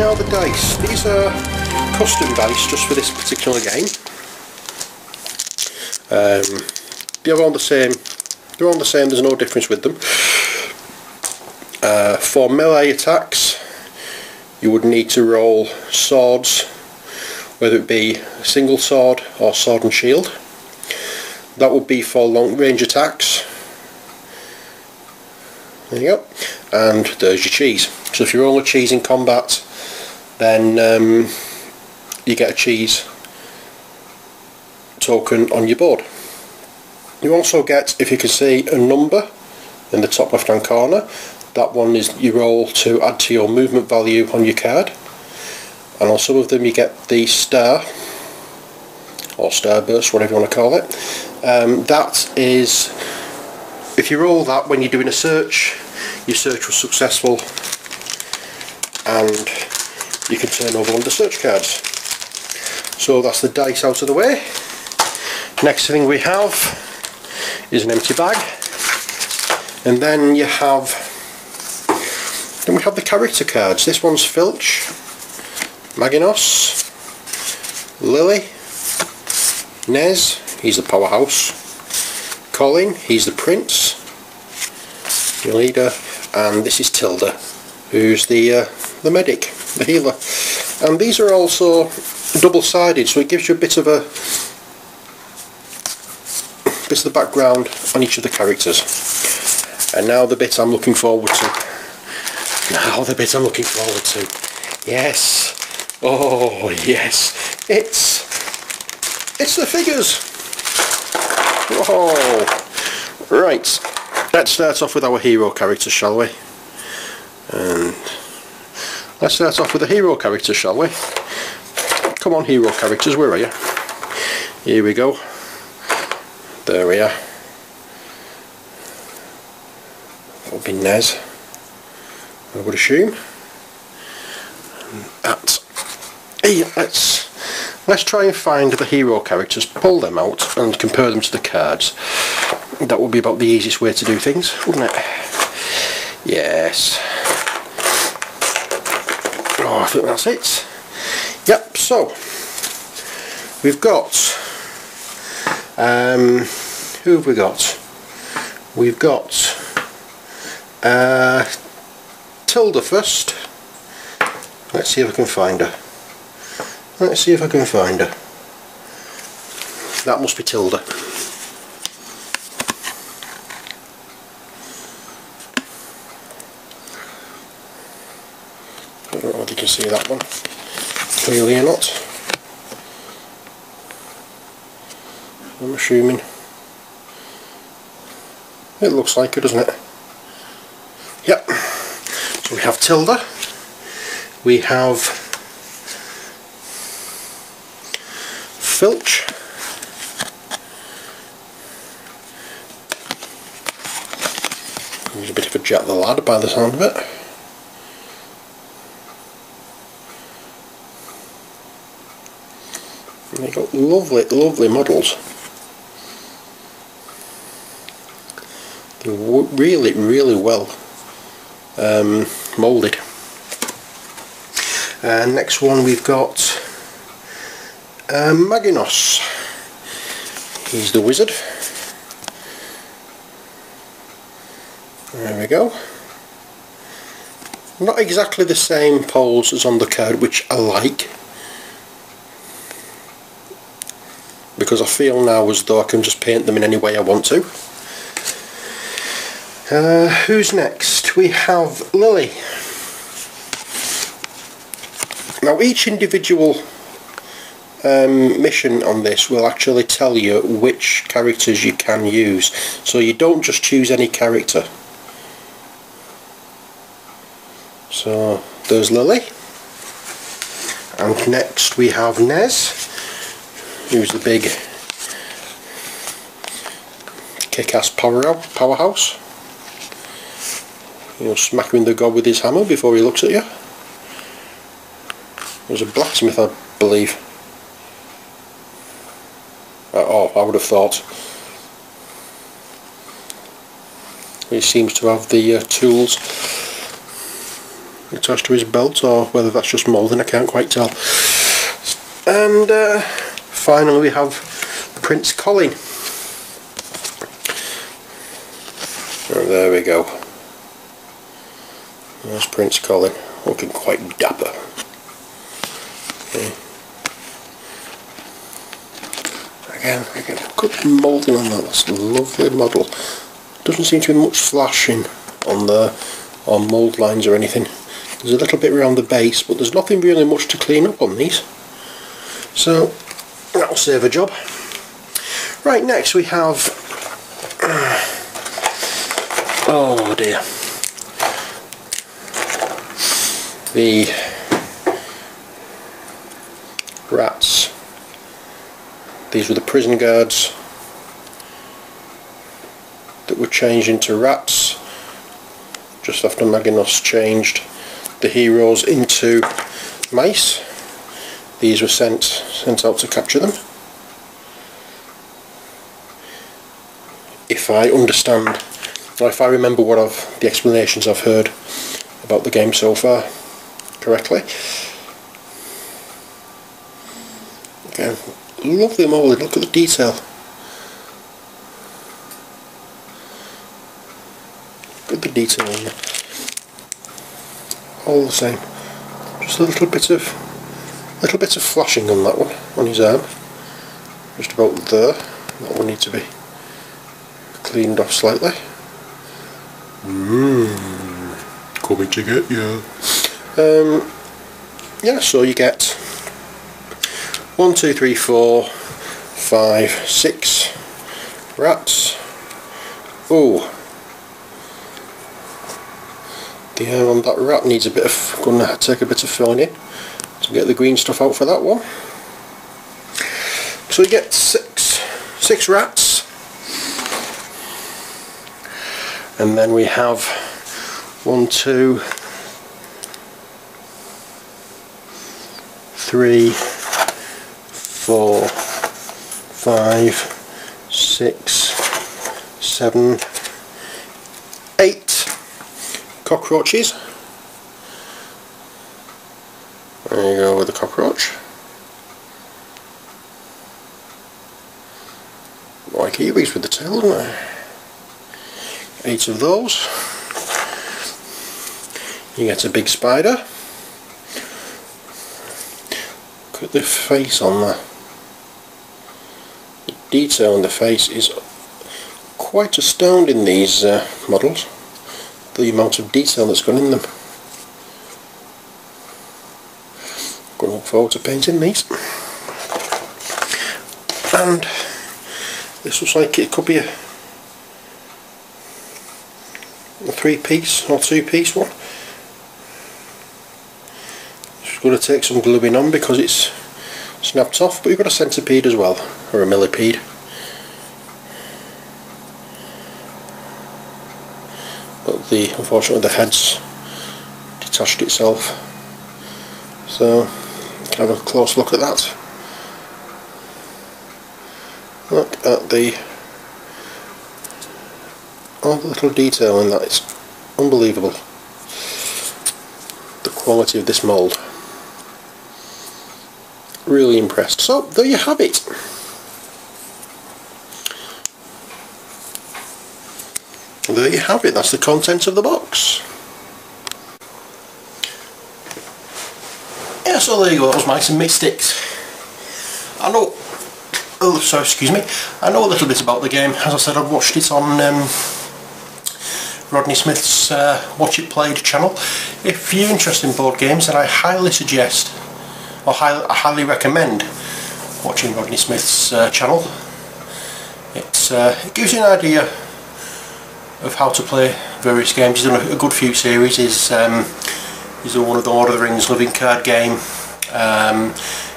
now the dice. These are custom dice just for this particular game. They're all the same. They're all the same. There's no difference with them. For melee attacks, you would need to roll swords, whether it be single sword or sword and shield. That would be for long range attacks. There you go. And there's your cheese. So if you roll a cheese in combat, then you get a cheese token on your board. You also get, if you can see, a number in the top left hand corner. That one is you roll to add to your movement value on your card, and on some of them you get the star or starburst, whatever you want to call it. That is, if you roll that when you're doing a search, your search was successful and you can turn over one of the search cards. So that's the dice out of the way. Next thing we have is an empty bag, and then we have the character cards. This one's Filch, Maginos, Lily, Nez, he's the powerhouse, Colin, he's the prince, your leader, and this is Tilda, who's the medic, the healer. And these are also double-sided, so it gives you a bit of the background on each of the characters. And now the bit I'm looking forward to. Yes. Oh yes. It's the figures. Oh. Right. Let's start off with our hero characters, shall we? And let's start off with the hero characters, shall we? Come on, hero characters, where are you? Here we go. There we are. That'll be Nez, I would assume. Hey, let's try and find the hero characters, pull them out and compare them to the cards. That would be about the easiest way to do things, wouldn't it? Yes. Oh, I think that's it. Yep, so we've got who have we got? We've got Tilda first. Let's see if I can find her. That must be Tilda. I don't know if you can see that one clearly or not. I'm assuming it looks like it, doesn't it? Yep. So we have Tilda, we have Filch, he's a bit of a Jack the Lad by the sound of it. And they've got lovely models. They're really well moulded. And next one we've got Maginos. He's the wizard. There we go. Not exactly the same pose as on the card, which I like, because I feel now as though I can just paint them in any way I want to. Who's next? We have Lily. Now each individual mission on this will actually tell you which characters you can use, so you don't just choose any character. So there's Lily, and next we have Nez, who's the big kick-ass powerhouse. You'll smack him in the gob with his hammer before he looks at you. There's a blacksmith, I believe. Oh, I would have thought. He seems to have the tools attached to his belt, or whether that's just moulding, I can't quite tell. And finally we have Prince Colin. Oh, there we go. There's Prince Colin, looking quite dapper. Okay. Again, look at the moulding on that. That's a lovely model. Doesn't seem to be much flashing on there, or mould lines or anything. There's a little bit around the base, but there's nothing really much to clean up on these. So that'll save a job. Right, next we have oh dear, the rats. These were the prison guards that were changed into rats just after Magnus changed the heroes into mice. These were sent out to capture them. If I understand, or if I remember what the explanations I've heard about the game so far correctly. Again, lovely mould, look at the detail. Look at the detail on that. All the same. Just a little bit of flashing on that one, on his arm. Just about there. That will need to be cleaned off slightly. Coming to get you. Yeah, so you get 1, 2, 3, 4, 5, 6 rats. Oh, the hair on that rat needs a bit of, gonna take a bit of filling in to get the green stuff out for that one. So you get six rats, and then we have 1, 2, 3, 4, 5, 6, 7, 8 cockroaches. There you go with the cockroach. Like Kiwis with the tail, don't they? 8 of those. You get a big spider. Look at the face on there. The detail on the face is quite astounding, these models. The amount of detail that's gone in them. Going to look forward to painting these. And this looks like it could be a 3-piece or 2-piece one. Just going to take some gluing on because it's snapped off, but you've got a centipede as well, or a millipede. But unfortunately the head's detached itself, so have a close look at that. Look at all the little detail in that. It's unbelievable, the quality of this mould. Really impressed. So there you have it. There you have it, that's the contents of the box. Yeah, so there you go, those Mice and Mystics. I know, oh sorry, excuse me, I know a little bit about the game. As I said, I've watched it on Rodney Smith's Watch It Played channel. If you're interested in board games, then I highly suggest, or I highly recommend watching Rodney Smith's channel. It gives you an idea of how to play various games. He's done a good few series. He's done one of the Lord of the Rings living card game.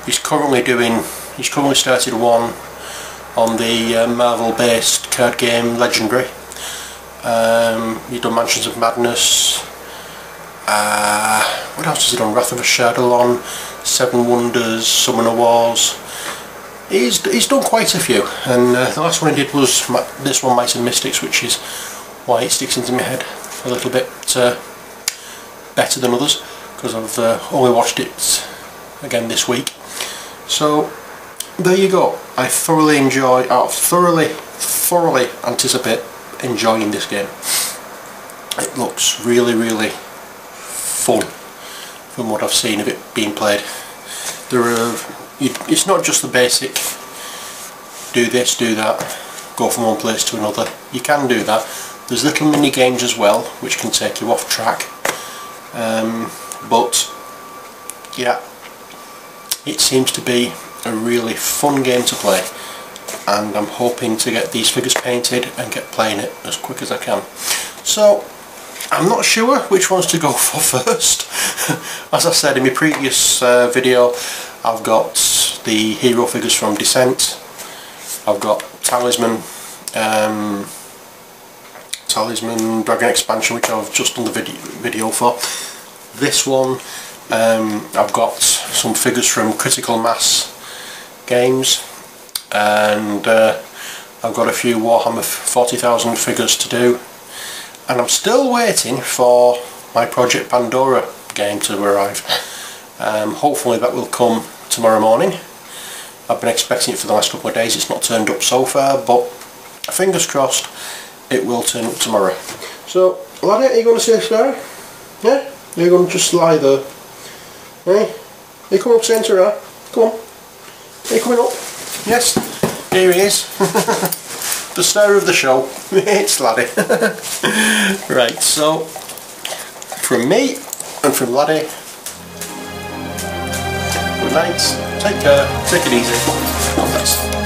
He's currently started one on the Marvel based card game Legendary. He's done Mansions of Madness. What else has he done? Wrath of Shadowlon, Seven Wonders, Summoner Wars. He's done quite a few, and the last one he did was this one, Mice and Mystics, which is why it sticks into my head a little bit better than others because I've only watched it again this week. So there you go. I thoroughly anticipate enjoying this game. It looks really, really fun from what I've seen of it being played. It's not just the basic do this, do that, go from one place to another. You can do that. There's little mini games as well which can take you off track, but yeah, it seems to be a really fun game to play, and I'm hoping to get these figures painted and get playing it as quick as I can. So I'm not sure which ones to go for first. As I said in my previous video, I've got the hero figures from Descent, I've got Talisman Dragon Expansion, which I've just done the video for. This one, I've got some figures from Critical Mass games, and I've got a few Warhammer 40,000 figures to do, and I'm still waiting for my Project Pandora game to arrive. Hopefully that will come tomorrow morning. I've been expecting it for the last couple of days. It's not turned up so far, but fingers crossed it will turn up tomorrow. So, laddie, are you going to say sir? Yeah? You're going to just lie there. Hey? You come up saying to her? Come on. Are you coming up? Yes, here he is. The star of the show. It's Laddie. Right, so from me and from Laddie, good night, take care, take it easy, God bless.